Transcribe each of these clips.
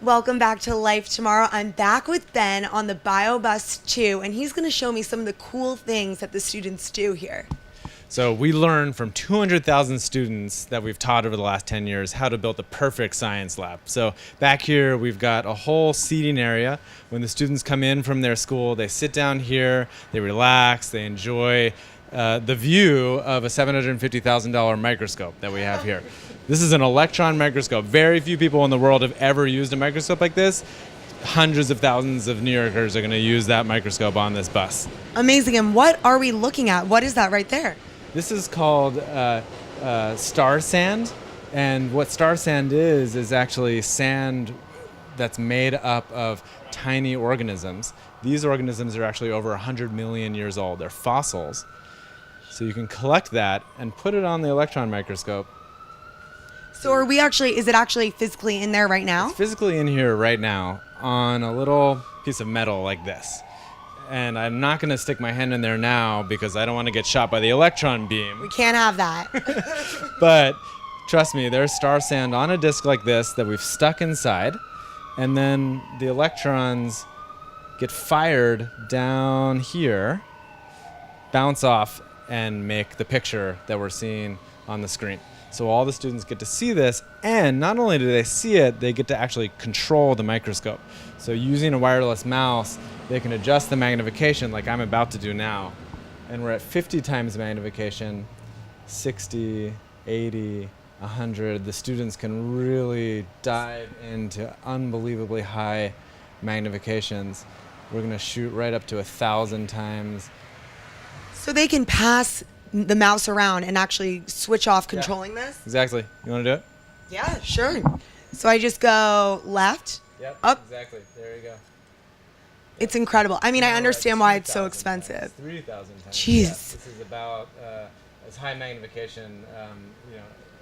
Welcome back to Life Tomorrow. I'm back with Ben on the BioBus II, and he's going to show me some of the cool things that the students do here. So we learned from 200,000 students that we've taught over the last 10 years how to build the perfect science lab. So back here, we've got a whole seating area. When the students come in from their school, they sit down here, they relax, they enjoy the view of a $750,000 microscope that we have here. This is an electron microscope. Very few people in the world have ever used a microscope like this. Hundreds of thousands of New Yorkers are going to use that microscope on this bus. Amazing. And what are we looking at? What is that right there? This is called star sand. And what star sand is actually sand that's made up of tiny organisms. These organisms are actually over 100 million years old. They're fossils. So you can collect that and put it on the electron microscope. So is it actually physically in there right now? It's physically in here right now on a little piece of metal like this. And I'm not going to stick my hand in there now because I don't want to get shot by the electron beam. We can't have that. But trust me, there's star sand on a disc like this that we've stuck inside. And then the electrons get fired down here, bounce off, and make the picture that we're seeing on the screen. So all the students get to see this, and not only do they see it, they get to actually control the microscope. So using a wireless mouse, they can adjust the magnification like I'm about to do now. And we're at 50 times magnification, 60, 80, 100. The students can really dive into unbelievably high magnifications. We're going to shoot right up to 1,000 times. So they can pass the mouse around and actually switch off controlling this? Exactly. You want to do it? Yeah, sure. So I just go left, Yep, up. exactly. There you go. It's incredible. I mean, I Now we're understand at why it's so 2,000 expensive. times, 3,000 times. Jeez. Yeah, this is about as high magnification,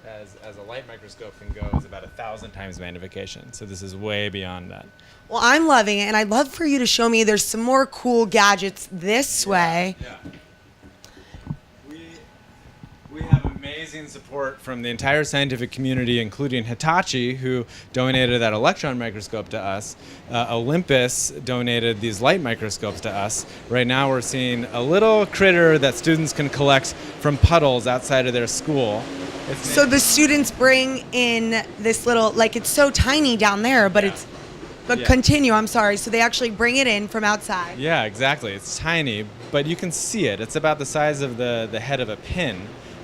as a light microscope can go, is about 1,000 times magnification. So this is way beyond that. Well, I'm loving it, and I'd love for you to show me there's some more cool gadgets this way. Yeah. We have amazing support from the entire scientific community, including Hitachi, who donated that electron microscope to us. Olympus donated these light microscopes to us. Right now we're seeing a little critter that students can collect from puddles outside of their school. So the students bring in this little, like it's so tiny down there, but continue, I'm sorry. So they actually bring it in from outside. Yeah, exactly. It's tiny, but you can see it. It's about the size of the head of a pin.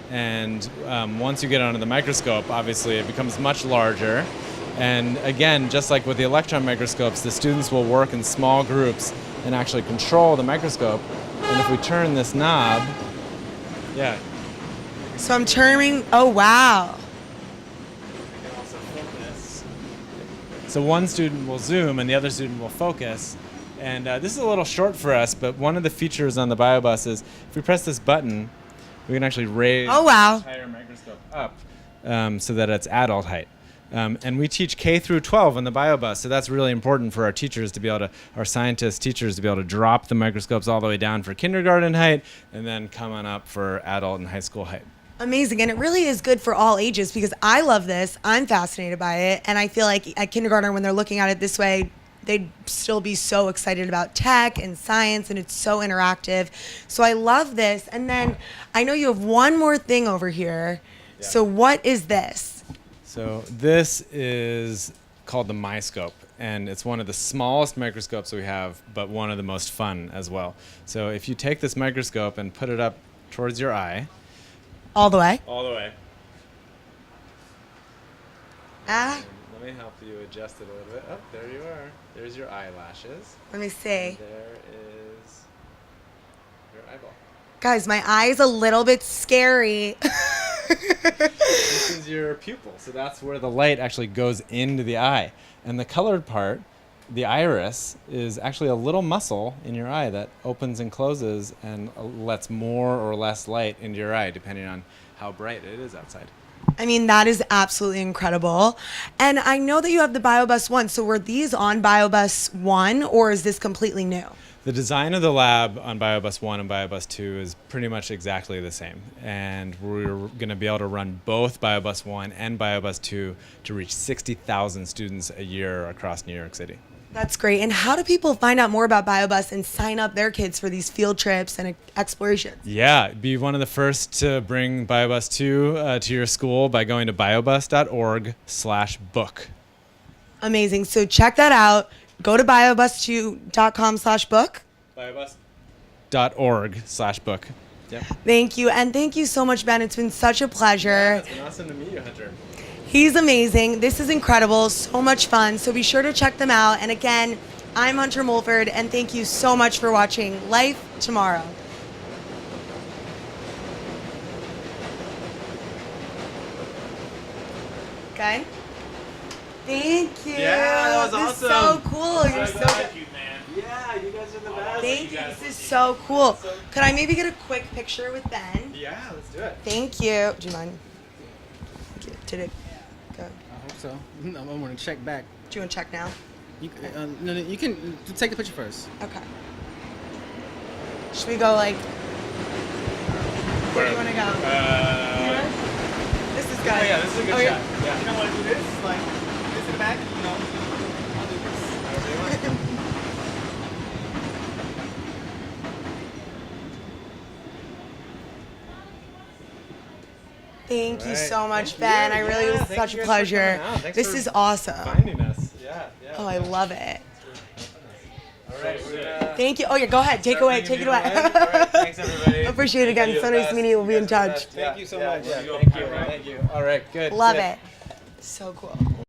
And once you get it under the microscope, obviously it becomes much larger. And again, just like with the electron microscopes, the students will work in small groups and actually control the microscope. And if we turn this knob, yeah. So I'm turning, oh wow. We can also focus. So one student will zoom and the other student will focus. And this is a little short for us, but one of the features on the BioBus is if we press this button, we can actually raise the entire microscope up so that it's adult height. And we teach K through 12 on the BioBus, so that's really important for our teachers to be able to, our scientists, teachers to be able to drop the microscopes all the way down for kindergarten height and then come on up for adult and high school height. Amazing, and it really is good for all ages because I love this, I'm fascinated by it, and I feel like at kindergarten when they're looking at it this way, they'd still be so excited about tech and science, and it's so interactive. So I love this. And then I know you have one more thing over here. Yeah. So what is this? So this is called the MyScope, and it's one of the smallest microscopes we have, but one of the most fun as well. So if you take this microscope and put it up towards your eye. All the way? All the way. Ah. Let me help you adjust it a little bit. Oh, there you are. There's your eyelashes. Let me see. And there is your eyeball. Guys, my eye is a little bit scary. This is your pupil. So that's where the light actually goes into the eye. And the colored part, the iris, is actually a little muscle in your eye that opens and closes and lets more or less light into your eye depending on how bright it is outside. I mean, that is absolutely incredible. And I know that you have the BioBus 1. So were these on BioBus 1 or is this completely new? The design of the lab on BioBus 1 and BioBus 2 is pretty much exactly the same. And we're going to be able to run both BioBus 1 and BioBus 2 to reach 60,000 students a year across New York City. That's great. And how do people find out more about BioBus and sign up their kids for these field trips and explorations? Yeah, be one of the first to bring BioBus 2 to your school by going to biobus.org/book. Amazing. So check that out. Go to biobus2.com/book. biobus.org/book. Yep. Thank you. And thank you so much, Ben. It's been such a pleasure. Yeah, it's been awesome to meet you, Hunter. He's amazing. This is incredible. So much fun. So be sure to check them out. And again, I'm Hunter Mulford, and thank you so much for watching Life Tomorrow. Okay. Thank you. Yeah, that was this awesome. Is so cool. You're so good. you, man. Yeah, you guys are the best. Thank you. This is so cool. Could I maybe get a quick picture with Ben? Yeah, let's do it. Thank you. Do you mind? Thank you. Did it go? I hope so. I'm going to check back. Do you want to check now? No, you can take the picture first. Okay. Should we go like? Where do you want to go? Here? This is good. Oh yeah, this is a good Okay. shot. Yeah. You don't want to do this? Like, this in the back? You know, I'll do this. Thank you Right. so much, Thank Ben. you. I really Yeah, was thank such you a guys for pleasure. coming out. Thanks This for is awesome. Finding us. Yeah, yeah. Oh, I love it. All right, we're gonna Thank you. Oh yeah, go ahead. Take start away. bringing Take it people away. in. All right, thanks everybody. Appreciate it again. Thank you. So nice to meet you. We'll be in touch. Yeah, Thank you so yeah, much. yeah, Thank you. Thank you. All right, good. Love good. it. So cool.